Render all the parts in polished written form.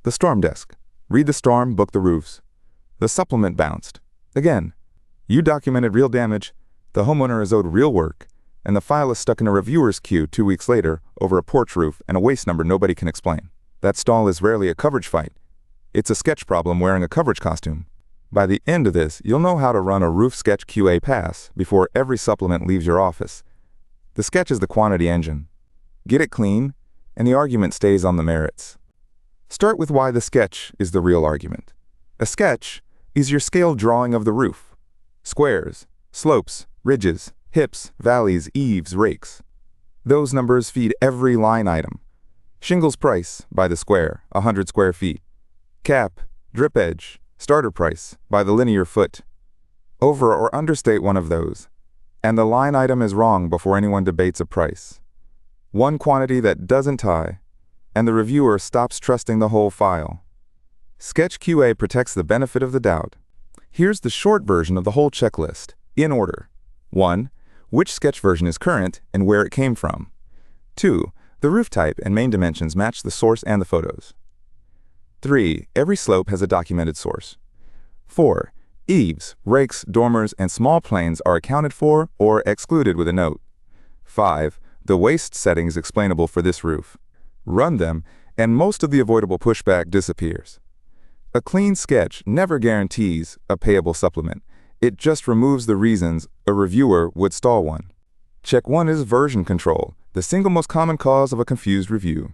The storm desk. Read the storm, book the roofs. The supplement bounced. Again, you documented real damage, the homeowner is owed real work, and the file is stuck in a reviewer's queue 2 weeks later over a porch roof and a waste number nobody can explain. That stall is rarely a coverage fight. It's a sketch problem wearing a coverage costume. By the end of this, you'll know how to run a roof sketch QA pass before every supplement leaves your office. The sketch is the quantity engine. Get it clean, and the argument stays on the merits. Start with why the sketch is the real argument. A sketch is your scaled drawing of the roof. Squares, slopes, ridges, hips, valleys, eaves, rakes. Those numbers feed every line item. Shingles price by the square, 100 square feet. Cap, drip edge, starter price by the linear foot. Over or understate one of those, and the line item is wrong before anyone debates a price. One quantity that doesn't tie, and the reviewer stops trusting the whole file. Sketch QA protects the benefit of the doubt. Here's the short version of the whole checklist, in order. 1. Which sketch version is current and where it came from. 2. The roof type and main dimensions match the source and the photos. 3. Every slope has a documented source. 4. Eaves, rakes, dormers, and small planes are accounted for or excluded with a note. 5. The waste settings explainable for this roof. Run them, and most of the avoidable pushback disappears. A clean sketch never guarantees a payable supplement. It just removes the reasons a reviewer would stall one. Check 1 is version control, the single most common cause of a confused review.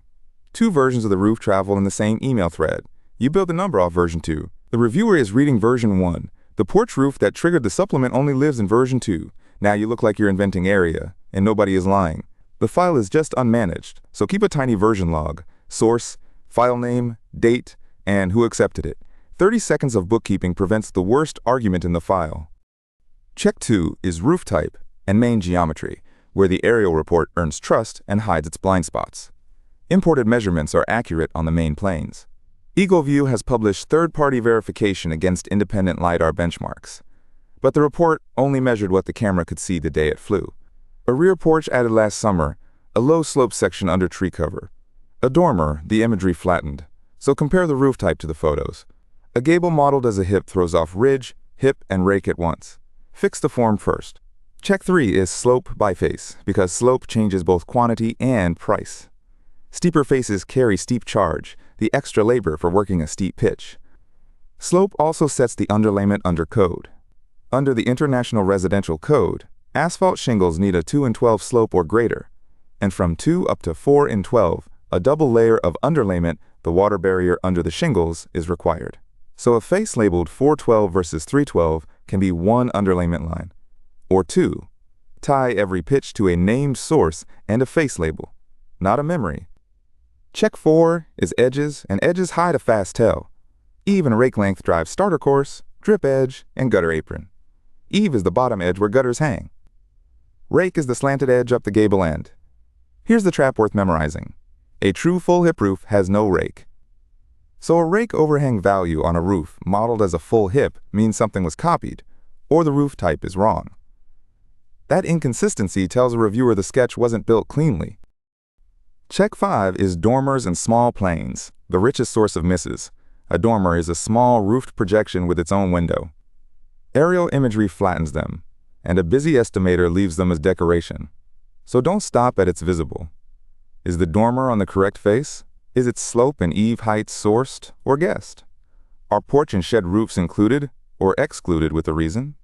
2 versions of the roof travel in the same email thread. You build the number off version 2. The reviewer is reading version 1. The porch roof that triggered the supplement only lives in version 2. Now you look like you're inventing area, and nobody is lying. The file is just unmanaged, so keep a tiny version log, source, file name, date, and who accepted it. 30 seconds of bookkeeping prevents the worst argument in the file. Check 2 is roof type and main geometry, where the aerial report earns trust and hides its blind spots. Imported measurements are accurate on the main planes. EagleView has published third-party verification against independent LiDAR benchmarks, but the report only measured what the camera could see the day it flew. A rear porch added last summer, a low slope section under tree cover. A dormer, the imagery flattened, so compare the roof type to the photos. A gable modeled as a hip throws off ridge, hip, and rake at once. Fix the form first. Check 3 is slope by face, because slope changes both quantity and price. Steeper faces carry steep charge, the extra labor for working a steep pitch. Slope also sets the underlayment under code. Under the International Residential Code, asphalt shingles need a 2 in 12 slope or greater, and from 2 up to 4 in 12, a double layer of underlayment, the water barrier under the shingles, is required. So a face labeled 412 versus 312 can be one underlayment line, or 2. Tie every pitch to a named source and a face label, not a memory. Check 4 is edges, and edges hide a fast tell. Eave and rake length drive starter course, drip edge, and gutter apron. Eave is the bottom edge where gutters hang. Rake is the slanted edge up the gable end. Here's the trap worth memorizing. A true full hip roof has no rake. So a rake overhang value on a roof modeled as a full hip means something was copied, or the roof type is wrong. That inconsistency tells a reviewer the sketch wasn't built cleanly. Check 5 is dormers and small planes, the richest source of misses. A dormer is a small roofed projection with its own window. Aerial imagery flattens them, and a busy estimator leaves them as decoration. So don't stop at it's visible. Is the dormer on the correct face? Is its slope and eave height sourced or guessed? Are porch and shed roofs included or excluded with a reason?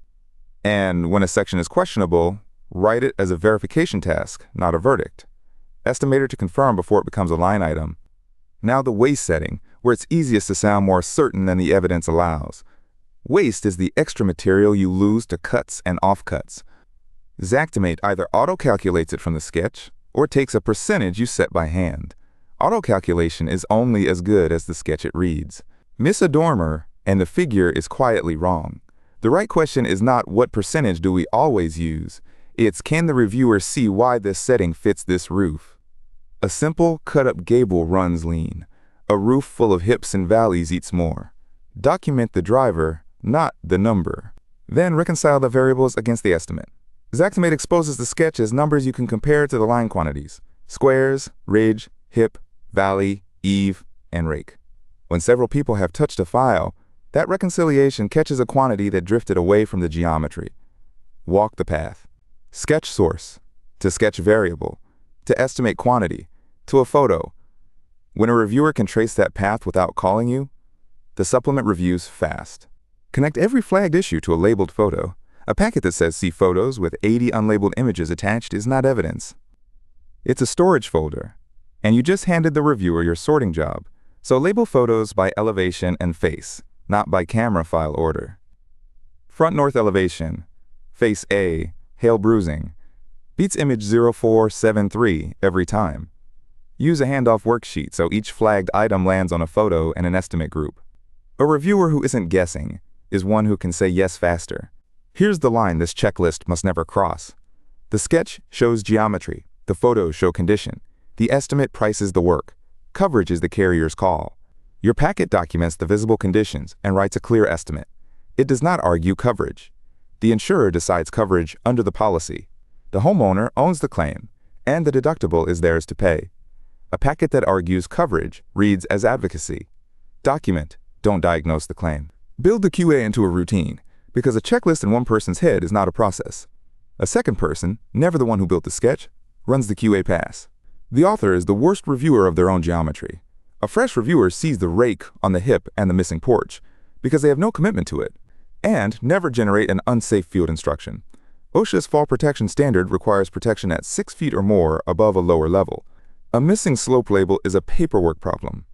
And when a section is questionable, write it as a verification task, not a verdict. Estimator to confirm before it becomes a line item. Now the waste setting, where it's easiest to sound more certain than the evidence allows. Waste is the extra material you lose to cuts and offcuts. Xactimate either auto-calculates it from the sketch or takes a percentage you set by hand. Auto-calculation is only as good as the sketch it reads. Miss a dormer, and the figure is quietly wrong. The right question is not what percentage do we always use. It's can the reviewer see why this setting fits this roof? A simple cut-up gable runs lean. A roof full of hips and valleys eats more. Document the driver, not the number. Then reconcile the variables against the estimate. Xactimate exposes the sketch as numbers you can compare to the line quantities: squares, ridge, hip, valley, eave, and rake. When several people have touched a file, that reconciliation catches a quantity that drifted away from the geometry. Walk the path. Sketch source, to sketch variable, to estimate quantity, to a photo. When a reviewer can trace that path without calling you, the supplement reviews fast. Connect every flagged issue to a labeled photo. A packet that says see photos with 80 unlabeled images attached is not evidence. It's a storage folder, and you just handed the reviewer your sorting job. So label photos by elevation and face, not by camera file order. Front north elevation, face A, hail bruising, beats image 0473 every time. Use a handoff worksheet so each flagged item lands on a photo and an estimate group. A reviewer who isn't guessing is one who can say yes faster. Here's the line this checklist must never cross. The sketch shows geometry, the photos show condition, the estimate prices the work, coverage is the carrier's call. Your packet documents the visible conditions and writes a clear estimate. It does not argue coverage. The insurer decides coverage under the policy. The homeowner owns the claim, and the deductible is theirs to pay. A packet that argues coverage reads as advocacy. Document, don't diagnose the claim. Build the QA into a routine, because a checklist in one person's head is not a process. A second person, never the one who built the sketch, runs the QA pass. The author is the worst reviewer of their own geometry. A fresh reviewer sees the rake on the hip and the missing porch, because they have no commitment to it, and never generate an unsafe field instruction. OSHA's fall protection standard requires protection at 6 feet or more above a lower level. A missing slope label is a paperwork problem.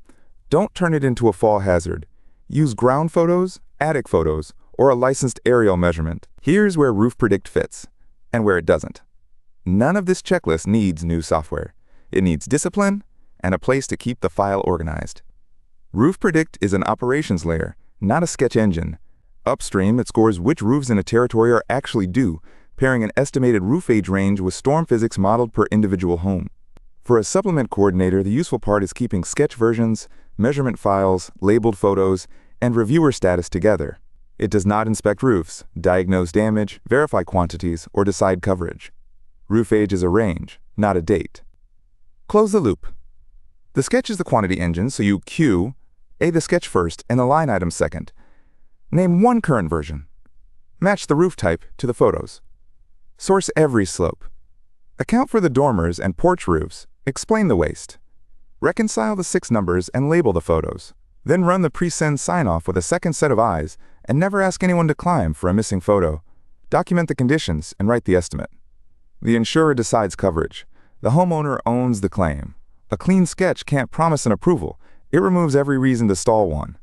Don't turn it into a fall hazard. Use ground photos, attic photos, or a licensed aerial measurement. Here's where Roof Predict fits, and where it doesn't. None of this checklist needs new software. It needs discipline and a place to keep the file organized. Roof Predict is an operations layer, not a sketch engine. Upstream, it scores which roofs in a territory are actually due, pairing an estimated roof age range with storm physics modeled per individual home. For a supplement coordinator, the useful part is keeping sketch versions, measurement files, labeled photos, and reviewer status together. It does not inspect roofs, diagnose damage, verify quantities, or decide coverage. Roof age is a range, not a date. Close the loop. The sketch is the quantity engine, so you Q, A the sketch first and the line item second. Name one current version. Match the roof type to the photos. Source every slope. Account for the dormers and porch roofs. Explain the waste. Reconcile the 6 numbers and label the photos. Then run the pre-send sign-off with a second set of eyes and never ask anyone to climb for a missing photo. Document the conditions and write the estimate. The insurer decides coverage. The homeowner owns the claim. A clean sketch can't promise an approval. It removes every reason to stall one.